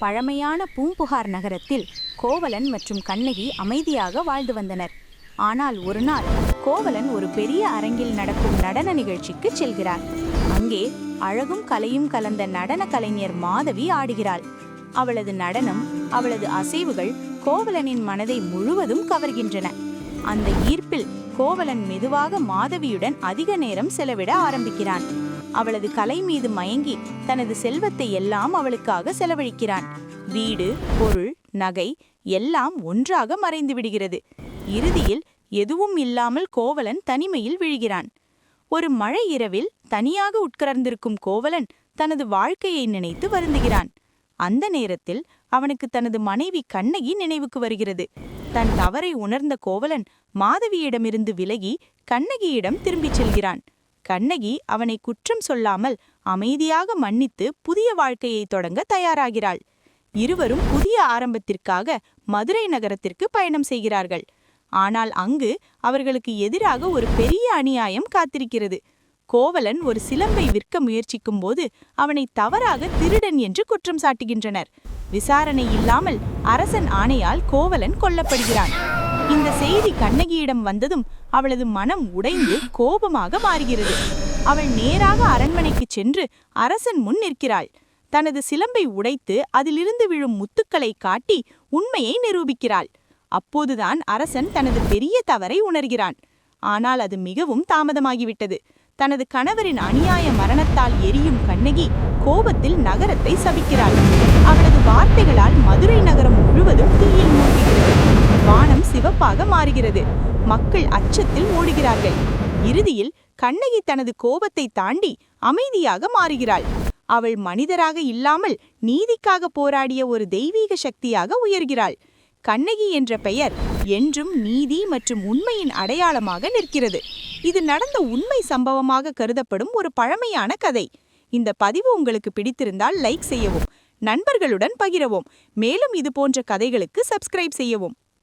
பழமையான பூம்புகார் நகரத்தில் கோவலன் மற்றும் கண்ணகி அமைதியாக வாழ்ந்து வந்தனர். ஆனால் ஒரு நாள் கோவலன் ஒரு பெரிய அரங்கில் நடக்கும் நடன நிகழ்ச்சிக்கு செல்கிறார். அங்கே அழகும் கலையும் கலந்த நடன கலைஞர் மாதவி ஆடுகிறாள். அவளது நடனம், அவளது அசைவுகள் கோவலனின் மனதை முழுவதும் கவர்கின்றன. அந்த ஈர்ப்பில் கோவலன் மெதுவாக மாதவியுடன் அதிக நேரம் செலவிட ஆரம்பிக்கிறான். அவளது கலை மீது மயங்கி தனது செல்வத்தை எல்லாம் அவளுக்காக செலவழிக்கிறான். வீடு, பொருள், நகை எல்லாம் ஒன்றாக மறைந்து விடுகிறது. இறுதியில் எதுவும் இல்லாமல் கோவலன் தனிமையில் விழுகிறான். ஒரு மழை இரவில் தனியாக உட்கார்ந்திருக்கும் கோவலன் தனது வாழ்க்கையை நினைத்து வருந்துகிறான். அந்த நேரத்தில் அவனுக்கு தனது மனைவி கண்ணகி நினைவுக்கு வருகிறது. தன் தவறை உணர்ந்த கோவலன் மாதவியிடமிருந்து விலகி கண்ணகியிடம் திரும்பிச் செல்கிறான். கண்ணகி அவனை குற்றம் சொல்லாமல் அமைதியாக மன்னித்து புதிய வாழ்க்கையை தொடங்க தயாராகிறாள். இருவரும் புதிய ஆரம்பத்திற்காக மதுரை நகரத்திற்கு பயணம் செய்கிறார்கள். ஆனால் அங்கு அவர்களுக்கு எதிராக ஒரு பெரிய அநியாயம் காத்திருக்கிறது. கோவலன் ஒரு சிலம்பை விற்க முயற்சிக்கும் போது அவனை தவறாக திருடன் என்று குற்றம் சாட்டுகின்றனர். விசாரணை இல்லாமல் அரசன் ஆணையால் கோவலன் கொல்லப்படுகிறான். இந்த செய்தி கண்ணகியிடம் வந்ததும் அவளது மனம் உடைந்து கோபமாக மாறுகிறது. அவள் நேராக அரண்மனைக்கு சென்று அரசன் முன் நிற்கிறாள். தனது சிலம்பை உடைத்து அதிலிருந்து விழும் முத்துக்களை காட்டி உண்மையை நிரூபிக்கிறாள். அப்போதுதான் அரசன் தனது பெரிய தவறை உணர்கிறான். ஆனால் அது மிகவும் தாமதமாகிவிட்டது. தனது கணவரின் அநியாய மரணத்தால் எரியும் கண்ணகி கோபத்தில் நகரத்தை சபிக்கிறாள். அவளது வார்த்தைகளால் மதுரை நகரம் முழுவதும் தீயில் மூழ்குகிறது. வானம் சிவப்பாக மாறுகிறது. மக்கள் அச்சத்தில் ஓடுகிறார்கள். இறுதியில் கண்ணகி தனது கோபத்தை தாண்டி அமைதியாக மாறுகிறாள். அவள் மனிதராக இல்லாமல் நீதிக்காக போராடிய ஒரு தெய்வீக சக்தியாக உயர்கிறாள். கண்ணகி என்ற பெயர் என்றும் நீதி மற்றும் உண்மையின் அடையாளமாக நிற்கிறது. இது நடந்த உண்மை சம்பவமாக கருதப்படும் ஒரு பழமையான கதை. இந்த பதிவு உங்களுக்கு பிடித்திருந்தால் லைக் செய்யவும், நண்பர்களுடன் பகிரவும். மேலும் இது போன்ற கதைகளுக்கு சப்ஸ்கிரைப் செய்யவும்.